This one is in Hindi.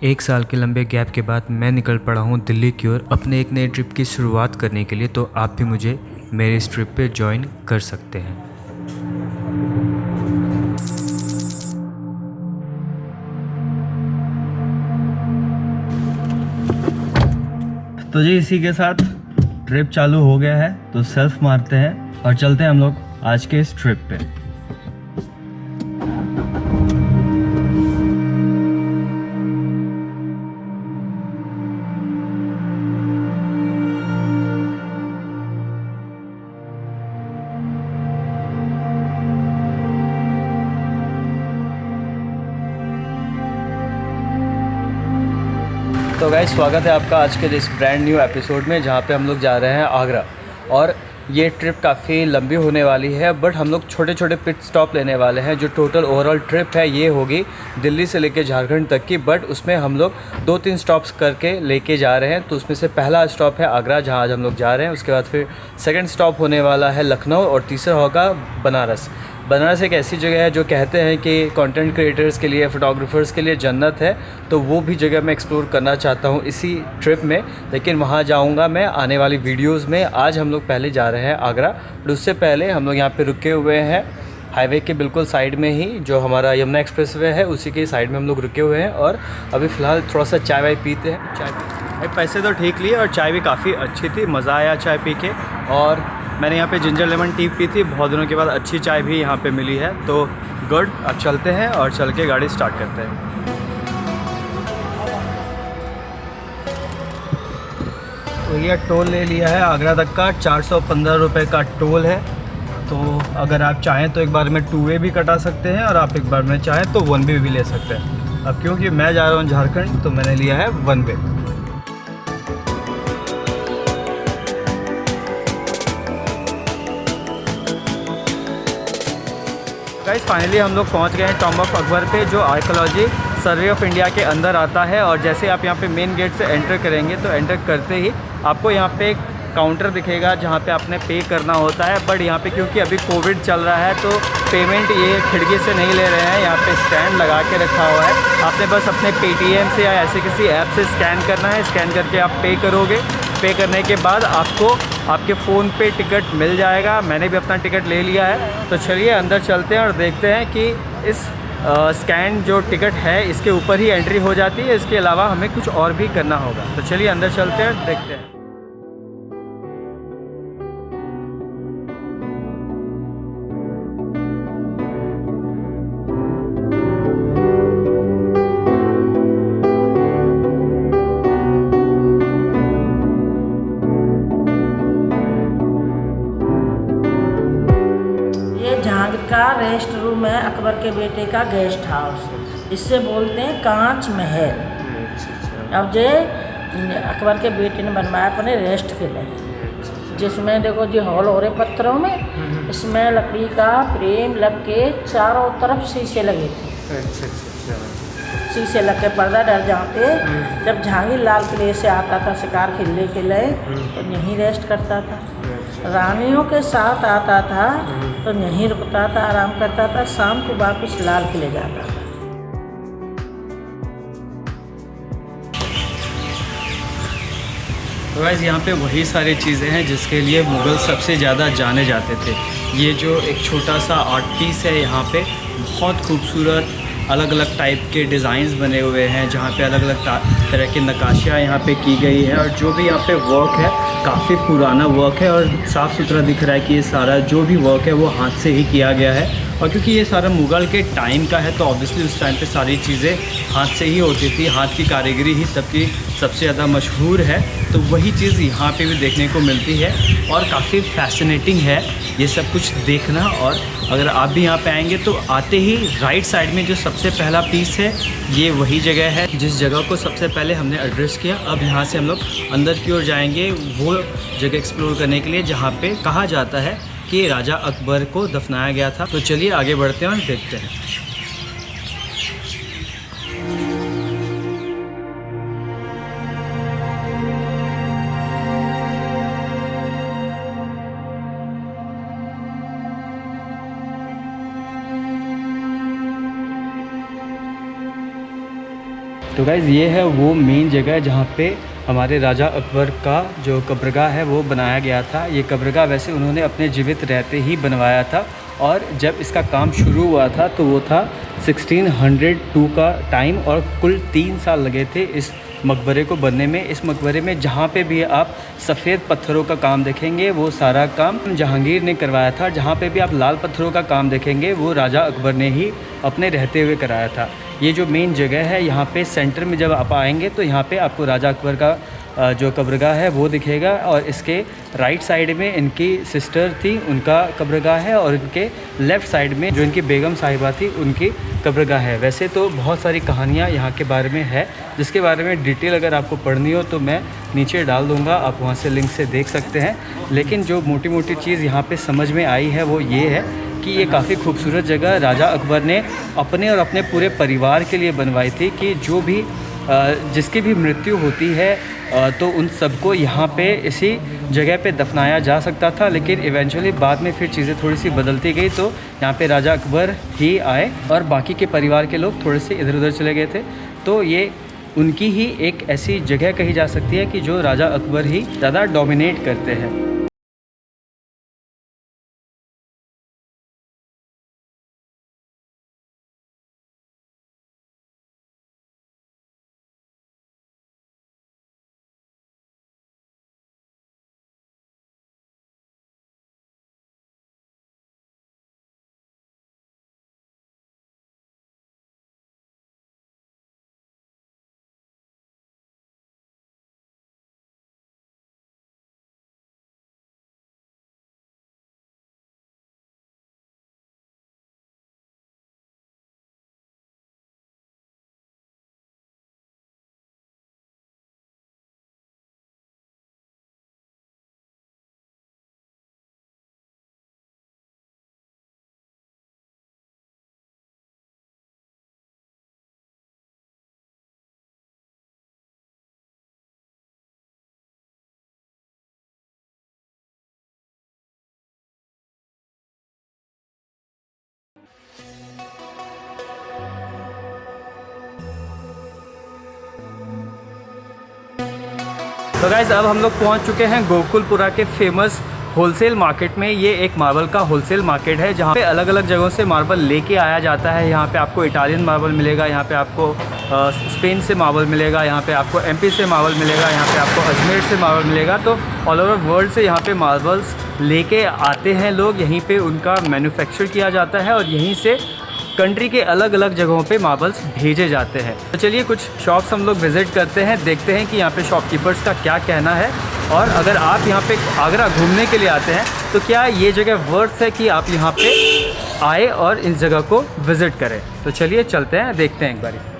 एक साल के लंबे गैप के बाद मैं निकल पड़ा हूँ दिल्ली की ओर अपने एक नए ट्रिप की शुरुआत करने के लिए। तो आप भी मुझे मेरे इस ट्रिप पे ज्वाइन कर सकते हैं। तो जी इसी के साथ ट्रिप चालू हो गया है, तो सेल्फ मारते हैं और चलते हैं हम लोग आज के इस ट्रिप पे। तो गाइस, स्वागत है आपका आज के इस ब्रांड न्यू एपिसोड में, जहाँ पे हम लोग जा रहे हैं आगरा। और ये ट्रिप काफ़ी लंबी होने वाली है, बट हम लोग छोटे छोटे पिट स्टॉप लेने वाले हैं। जो टोटल ओवरऑल ट्रिप है ये होगी दिल्ली से लेके झारखंड तक की, बट उसमें हम लोग 2-3 स्टॉप्स करके लेके जा रहे हैं। तो उसमें से पहला स्टॉप है आगरा, जहाँ आज हम लोग जा रहे हैं। उसके बाद फिर सेकंड स्टॉप होने वाला है लखनऊ और तीसरा होगा बनारस। बनारस एक ऐसी जगह है जो कहते हैं कि कंटेंट क्रिएटर्स के लिए, फोटोग्राफर्स के लिए जन्नत है। तो वो भी जगह मैं एक्सप्लोर करना चाहता हूँ इसी ट्रिप में, लेकिन वहाँ जाऊँगा मैं आने वाली वीडियोस में। आज हम लोग पहले जा रहे हैं आगरा, पर उससे पहले हम लोग यहाँ पे रुके हुए हैं हाईवे के बिल्कुल साइड में ही, जो हमारा यमुना एक्सप्रेसवे है उसी के साइड में हम लोग रुके हुए हैं। और अभी फ़िलहाल थोड़ा सा चाय वाय पीते हैं। चाय पैसे तो ठीक लिए और चाय भी काफ़ी अच्छी थी, मज़ा आया चाय पी के। और मैंने यहाँ पे जिंजर लेमन टी पी थी, बहुत दिनों के बाद अच्छी चाय भी यहाँ पे मिली है। तो गुड, अब चलते हैं और चल के गाड़ी स्टार्ट करते हैं। तो ये टोल ले लिया है आगरा तक का, 415 रुपये का टोल है। तो अगर आप चाहें तो एक बार में 2 वे भी कटा सकते हैं, और आप एक बार में चाहें तो 1 वे भी ले सकते हैं। अब क्योंकि मैं जा रहा हूँ झारखंड, तो मैंने लिया है 1 वे। गाइस, फाइनली हम लोग पहुंच गए हैं टॉम्ब ऑफ अकबर पे, जो आर्कियोलॉजी सर्वे ऑफ इंडिया के अंदर आता है। और जैसे आप यहाँ पे मेन गेट से एंटर करेंगे, तो एंटर करते ही आपको यहाँ पे एक काउंटर दिखेगा जहाँ पे आपने पे करना होता है। बट यहाँ पे क्योंकि अभी कोविड चल रहा है, तो पेमेंट ये खिड़की से नहीं ले रहे हैं, यहाँ पे स्टैंड लगा के रखा हुआ है। आपने बस अपने पेटीएम से या ऐसे किसी ऐप से स्कैन करना है। स्कैन करके आप पे करोगे। पे करने के बाद आपको आपके फ़ोन पे टिकट मिल जाएगा। मैंने भी अपना टिकट ले लिया है। तो चलिए अंदर चलते हैं और देखते हैं कि इस स्कैन जो टिकट है इसके ऊपर ही एंट्री हो जाती है, इसके अलावा हमें कुछ और भी करना होगा। तो चलिए अंदर चलते हैं, देखते हैं। का रेस्ट रूम है, अकबर के बेटे का गेस्ट हाउस। इससे बोलते हैं कांच महल। अब जो अकबर के बेटे ने बनवाया अपने रेस्ट के लिए, जिसमें देखो जी हॉल हो रहे पत्थरों में, इसमें लकड़ी का फ्रेम लग के चारों तरफ शीशे लगे थे। शीशे लग के पर्दा डर जाते। जब जहांगीर लाल किले से आता था शिकार खेलने के लिए, तो यहीं रेस्ट करता था। रानियों के साथ आता था तो यहीं रुकता था, आराम करता था। शाम को वापस लाल किले जाता था। तो गाइस, यहाँ पे वही सारी चीज़ें हैं जिसके लिए मुग़ल सबसे ज़्यादा जाने जाते थे। ये जो एक छोटा सा आर्ट पीस है, यहाँ पे बहुत खूबसूरत अलग अलग टाइप के डिज़ाइंस बने हुए हैं, जहाँ पे अलग अलग तरह की नक्काशियाँ यहाँ पे की गई है। और जो भी यहाँ पे वर्क है काफ़ी पुराना वर्क है, और साफ़ सुथरा दिख रहा है कि ये सारा जो भी वर्क है वो हाथ से ही किया गया है। और क्योंकि ये सारा मुग़ल के टाइम का है, तो ऑब्वियसली उस टाइम पे सारी चीज़ें हाथ से ही होती थी। हाथ की कारीगरी ही तब की सबसे ज़्यादा मशहूर है। तो वही चीज़ यहाँ पे भी देखने को मिलती है, और काफ़ी फैसिनेटिंग है ये सब कुछ देखना। और अगर आप भी यहाँ पे आएंगे तो आते ही राइट साइड में जो सबसे पहला पीस है, ये वही जगह है जिस जगह को सबसे पहले हमने एड्रेस किया। अब यहाँ से हम लोग अंदर की ओर जाएंगे वो जगह एक्सप्लोर करने के लिए, जहाँ पे कहा जाता है कि राजा अकबर को दफनाया गया था। तो चलिए आगे बढ़ते हैं और देखते हैं। तो गाइज़ ये है वो मेन जगह जहाँ पे हमारे राजा अकबर का जो कब्रगाह है वो बनाया गया था। ये कब्रगाह वैसे उन्होंने अपने जीवित रहते ही बनवाया था और जब इसका काम शुरू हुआ था तो वो था 1602 का टाइम और कुल 3 साल लगे थे इस मकबरे को बनने में। इस मकबरे में जहाँ पे भी आप सफ़ेद पत्थरों का काम देखेंगे वो सारा काम जहांगीर ने करवाया था। जहाँ पे भी आप लाल पत्थरों का काम देखेंगे वो राजा अकबर ने ही अपने रहते हुए कराया था। ये जो मेन जगह है यहाँ पे सेंटर में जब आप आएंगे तो यहाँ पे आपको राजा अकबर का जो कब्रगाह है वो दिखेगा और इसके राइट साइड में इनकी सिस्टर थी उनका कब्रगाह है और इनके लेफ़्ट साइड में जो इनकी बेगम साहिबा थी उनकी कब्रगाह है। वैसे तो बहुत सारी कहानियाँ यहाँ के बारे में है जिसके बारे में डिटेल अगर आपको पढ़नी हो तो मैं नीचे डाल दूँगा, आप वहाँ से लिंक से देख सकते हैं। लेकिन जो मोटी मोटी चीज़ यहाँ पे समझ में आई है वो ये है कि ये काफ़ी खूबसूरत जगह राजा अकबर ने अपने और अपने पूरे परिवार के लिए बनवाई थी कि जो भी जिसकी भी मृत्यु होती है तो उन सबको यहाँ पे इसी जगह पे दफनाया जा सकता था। लेकिन इवेंचुअली बाद में फिर चीज़ें थोड़ी सी बदलती गई तो यहाँ पे राजा अकबर ही आए और बाकी के परिवार के लोग थोड़े से इधर उधर चले गए थे। तो ये उनकी ही एक ऐसी जगह कही जा सकती है कि जो राजा अकबर ही ज़्यादा डोमिनेट करते हैं। तो गाइज़ अब हम लोग पहुंच चुके हैं गोकुलपुरा के फेमस होलसेल मार्केट में। ये एक मार्बल का होलसेल मार्केट है जहाँ पे अलग अलग जगहों से मार्बल लेके आया जाता है। यहाँ पे आपको इटालियन मार्बल मिलेगा, यहाँ पे आपको स्पेन से मार्बल मिलेगा, यहाँ पे आपको एमपी से मार्बल मिलेगा, यहाँ पे आपको अजमेर से मार्बल मिलेगा। तो ऑल ओवर वर्ल्ड से यहाँ पे मार्बल्स लेके आते हैं लोग, यहीं पे उनका मैन्युफैक्चर किया जाता है और यहीं से कंट्री के अलग अलग जगहों पे मार्बल्स भेजे जाते हैं। तो चलिए कुछ शॉप्स हम लोग विज़िट करते हैं, देखते हैं कि यहाँ पे शॉपकीपर्स का क्या कहना है और अगर आप यहाँ पे आगरा घूमने के लिए आते हैं तो क्या ये जगह वर्थ है कि आप यहाँ पे आए और इस जगह को विज़िट करें। तो चलिए चलते हैं, देखते हैं एक बारी।